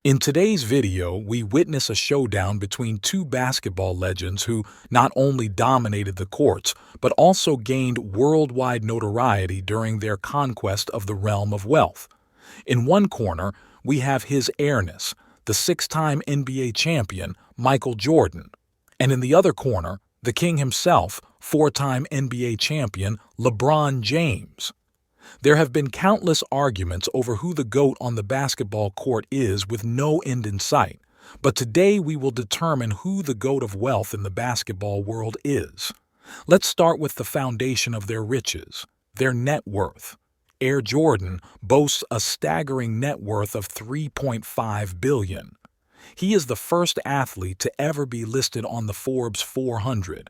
In today's video, we witness a showdown between two basketball legends who not only dominated the courts, but also gained worldwide notoriety during their conquest of the realm of wealth. In one corner, we have His Airness, the six-time NBA champion, Michael Jordan. And in the other corner, the king himself, four-time NBA champion, LeBron James. There have been countless arguments over who the GOAT on the basketball court is with no end in sight, but today we will determine who the GOAT of wealth in the basketball world is. Let's start with the foundation of their riches, their net worth. Air Jordan boasts a staggering net worth of $3.5 billion. He is the first athlete to ever be listed on the Forbes 400.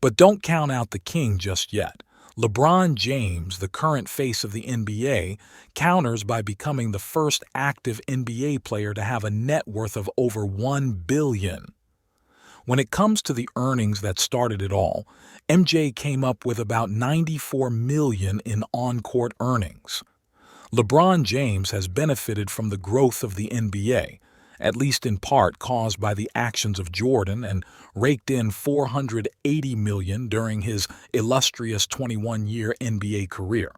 But don't count out the king just yet. LeBron James, the current face of the NBA, counters by becoming the first active NBA player to have a net worth of over $1 billion. When it comes to the earnings that started it all, MJ came up with about $94 million in on-court earnings. LeBron James has benefited from the growth of the NBA, at least in part caused by the actions of Jordan, and raked in $480 million during his illustrious 21-year NBA career.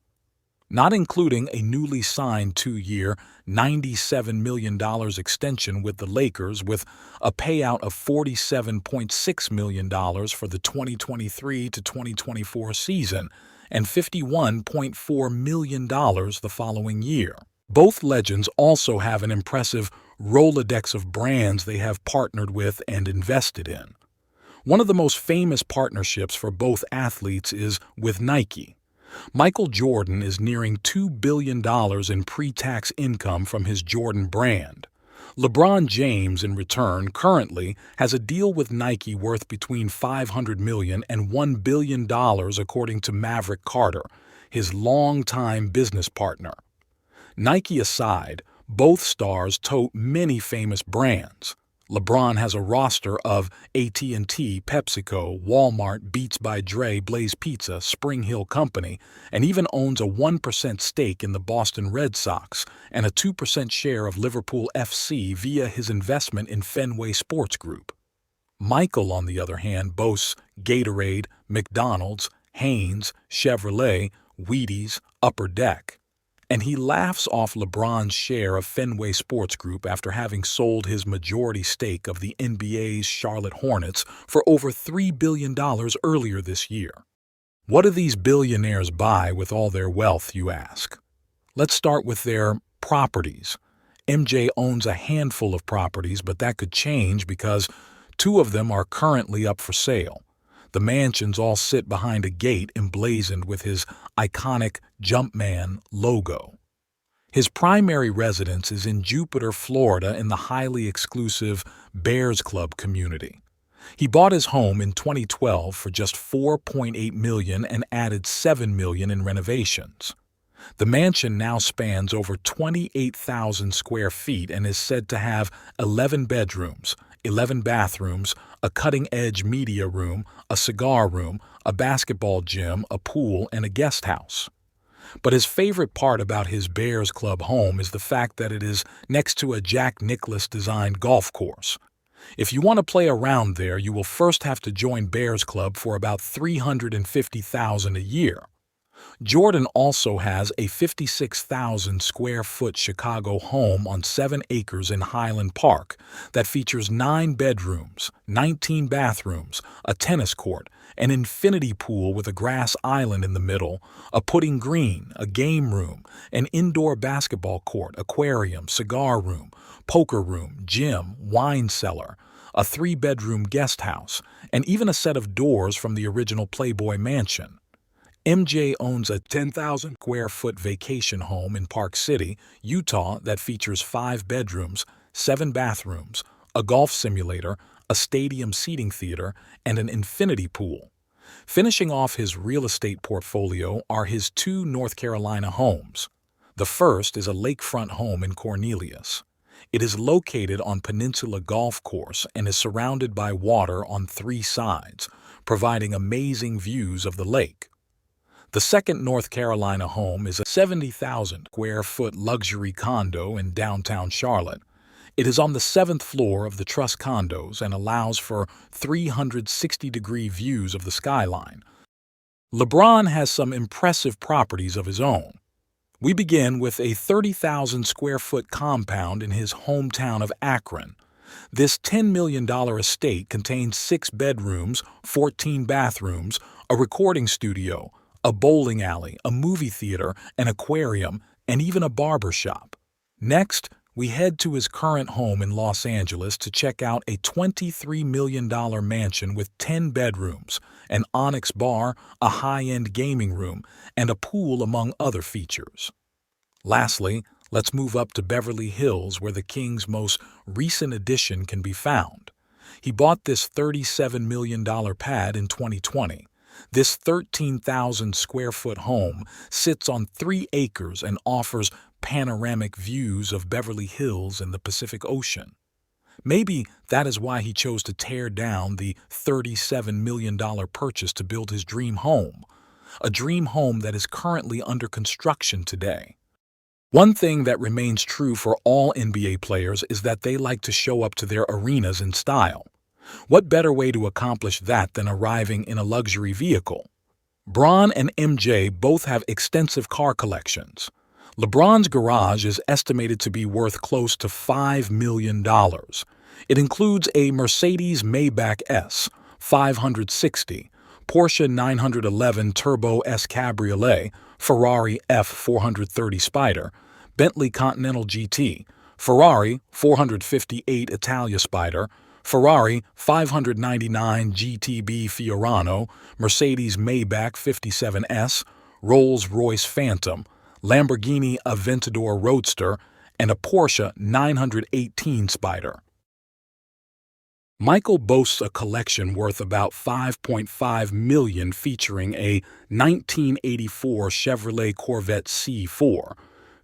Not including a newly signed two-year, $97 million extension with the Lakers with a payout of $47.6 million for the 2023 to 2024 season and $51.4 million the following year. Both legends also have an impressive Rolodex of brands they have partnered with and invested in. One of the most famous partnerships for both athletes is with Nike. Michael Jordan is nearing $2 billion in pre-tax income from his Jordan brand. LeBron James, in return, currently has a deal with Nike worth between $500 million and $1 billion according to Maverick Carter, his longtime business partner. Nike aside, both stars tote many famous brands. LeBron has a roster of AT&T, PepsiCo, Walmart, Beats by Dre, Blaze Pizza, Spring Hill Company, and even owns a 1% stake in the Boston Red Sox and a 2% share of Liverpool FC via his investment in Fenway Sports Group. Michael, on the other hand, boasts Gatorade, McDonald's, Hanes, Chevrolet, Wheaties, Upper Deck. And he laughs off LeBron's share of Fenway Sports Group after having sold his majority stake of the NBA's Charlotte Hornets for over $3 billion earlier this year. What do these billionaires buy with all their wealth, you ask? Let's start with their properties. MJ owns a handful of properties, but that could change because two of them are currently up for sale. The mansions all sit behind a gate emblazoned with his iconic Jumpman logo. His primary residence is in Jupiter, Florida, in the highly exclusive Bears Club community. He bought his home in 2012 for just $4.8 million and added $7 million in renovations. The mansion now spans over 28,000 square feet and is said to have 11 bedrooms, 11 bathrooms, a cutting-edge media room, a cigar room, a basketball gym, a pool, and a guest house. But his favorite part about his Bears Club home is the fact that it is next to a Jack Nicklaus-designed golf course. If you want to play around there, you will first have to join Bears Club for about $350,000 a year. Jordan also has a 56,000 square foot Chicago home on 7 acres in Highland Park that features 9 bedrooms, 19 bathrooms, a tennis court, an infinity pool with a grass island in the middle, a putting green, a game room, an indoor basketball court, aquarium, cigar room, poker room, gym, wine cellar, a 3-bedroom guest house, and even a set of doors from the original Playboy Mansion. MJ owns a 10,000 square foot vacation home in Park City, Utah that features 5 bedrooms, 7 bathrooms, a golf simulator, a stadium seating theater, and an infinity pool. Finishing off his real estate portfolio are his 2 North Carolina homes. The first is a lakefront home in Cornelius. It is located on Peninsula Golf Course and is surrounded by water on 3 sides, providing amazing views of the lake. The second North Carolina home is a 70,000 square foot luxury condo in downtown Charlotte. It is on the seventh floor of the Trust condos and allows for 360-degree views of the skyline. LeBron has some impressive properties of his own. We begin with a 30,000 square foot compound in his hometown of Akron. This $10 million estate contains 6 bedrooms, 14 bathrooms, a recording studio, a bowling alley, a movie theater, an aquarium, and even a barber shop. Next, we head to his current home in Los Angeles to check out a $23 million mansion with 10 bedrooms, an Onyx bar, a high-end gaming room, and a pool among other features. Lastly, let's move up to Beverly Hills where the King's most recent addition can be found. He bought this $37 million pad in 2020. This 13,000 square foot home sits on 3 acres and offers panoramic views of Beverly Hills and the Pacific Ocean. Maybe that is why he chose to tear down the $37 million purchase to build his dream home, a dream home that is currently under construction today. One thing that remains true for all NBA players is that they like to show up to their arenas in style. What better way to accomplish that than arriving in a luxury vehicle? Bron and MJ both have extensive car collections. LeBron's garage is estimated to be worth close to $5 million. It includes a Mercedes Maybach S 560, Porsche 911 Turbo S Cabriolet, Ferrari F430 Spider, Bentley Continental GT, Ferrari 458 Italia Spider, Ferrari 599 GTB Fiorano, Mercedes Maybach 57S, Rolls-Royce Phantom, Lamborghini Aventador Roadster, and a Porsche 918 Spider. Michael boasts a collection worth about $5.5 million featuring a 1984 Chevrolet Corvette C4,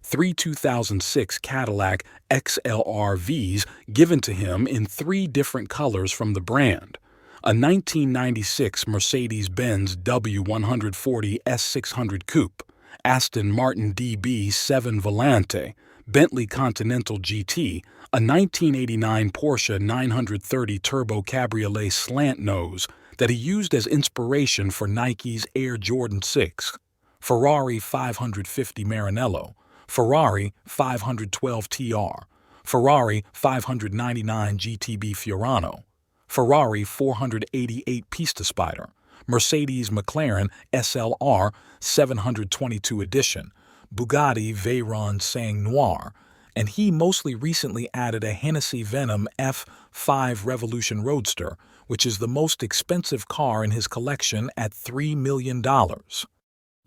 3 2006 Cadillac XLR-Vs given to him in 3 different colors from the brand, a 1996 Mercedes-Benz W140 S600 Coupe, Aston Martin DB7 Volante, Bentley Continental GT, a 1989 Porsche 930 Turbo Cabriolet slant nose that he used as inspiration for Nike's Air Jordan 6, Ferrari 550 Maranello, Ferrari 512 TR, Ferrari 599 GTB Fiorano, Ferrari 488 Pista Spider, Mercedes McLaren SLR 722 Edition, Bugatti Veyron Sang Noir, and he mostly recently added a Hennessy Venom F5 Revolution Roadster, which is the most expensive car in his collection at $3 million.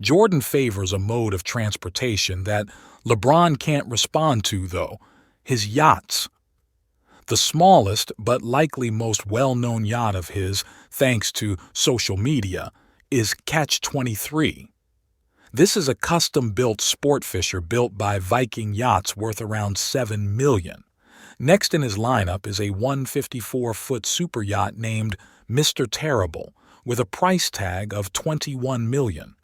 Jordan favors a mode of transportation that LeBron can't respond to, though: his yachts. The smallest but likely most well-known yacht of his, thanks to social media, is Catch 23. This is a custom-built sport fisher built by Viking Yachts worth around $7 million. Next in his lineup is a 154-foot super yacht named Mr. Terrible with a price tag of $21 million.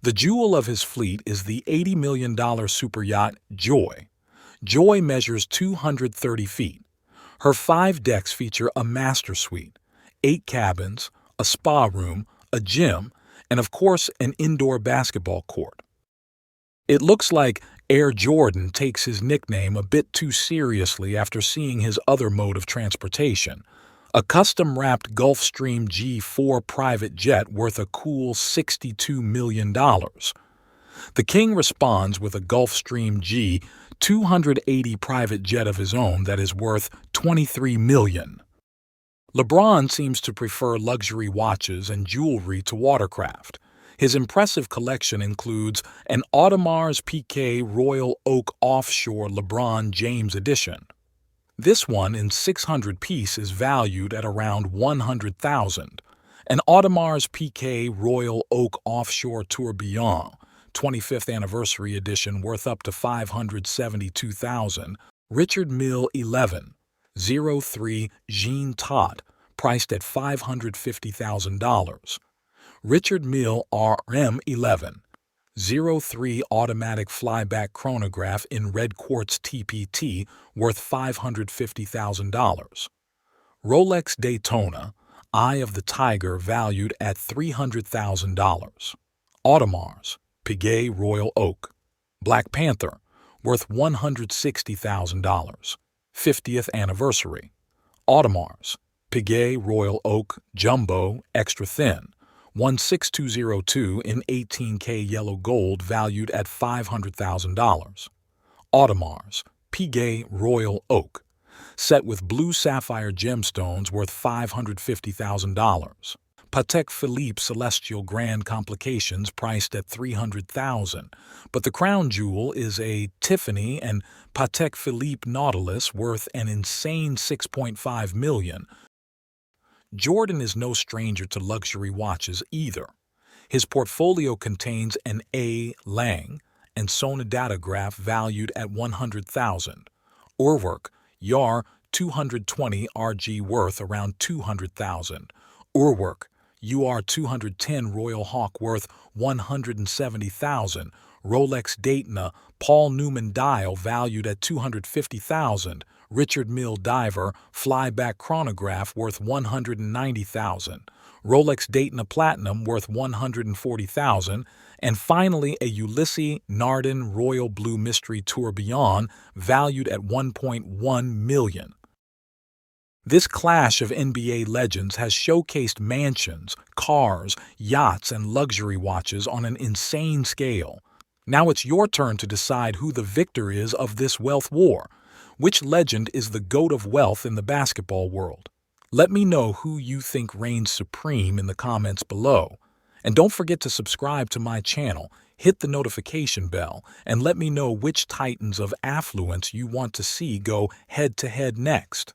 The jewel of his fleet is the $80 million super yacht Joy. Joy measures 230 feet. Her 5 decks feature a master suite, 8 cabins, a spa room, a gym, and of course an indoor basketball court. It looks like Air Jordan takes his nickname a bit too seriously after seeing his other mode of transportation, a custom-wrapped Gulfstream G4 private jet worth a cool $62 million. The King responds with a Gulfstream G 280 private jet of his own that is worth $23 million. LeBron seems to prefer luxury watches and jewelry to watercraft. His impressive collection includes an Audemars Piguet Royal Oak Offshore LeBron James edition. This one in 600 piece is valued at around $100,000. An Audemars Piguet Royal Oak Offshore Tourbillon 25th Anniversary Edition worth up to $572,000. Richard Mille 11.03 Jean Todt, priced at $550,000. Richard Mille RM 11. 03 automatic flyback chronograph in red quartz TPT worth $550,000. Rolex Daytona, Eye of the Tiger valued at $300,000. Audemars, Piguet Royal Oak. Black Panther, worth $160,000. 50th anniversary. Audemars, Piguet Royal Oak Jumbo Extra Thin, 16202 in 18K yellow gold valued at $500,000. Audemars, Piguet Royal Oak, set with blue sapphire gemstones worth $550,000. Patek Philippe Celestial Grand Complications priced at $300,000, but the crown jewel is a Tiffany and Patek Philippe Nautilus worth an insane $6.5 million. Jordan is no stranger to luxury watches either. His portfolio contains an A. Lang and sonodatograph valued at $100,000. Urwerk Yar 220 RG worth around $200,000. Urwerk UR 210 Royal Hawk worth $170,000. Rolex Daytona Paul Newman dial valued at $250,000. Richard Mille Diver flyback chronograph worth $190,000. Rolex Daytona Platinum worth $140,000. And finally, a Ulysses Nardin Royal Blue Mystery Tourbillon valued at $1.1 million. This clash of NBA legends has showcased mansions, cars, yachts, and luxury watches on an insane scale. Now it's your turn to decide who the victor is of this wealth war. Which legend is the GOAT of wealth in the basketball world? Let me know who you think reigns supreme in the comments below. And don't forget to subscribe to my channel, hit the notification bell, and let me know which titans of affluence you want to see go head-to-head next.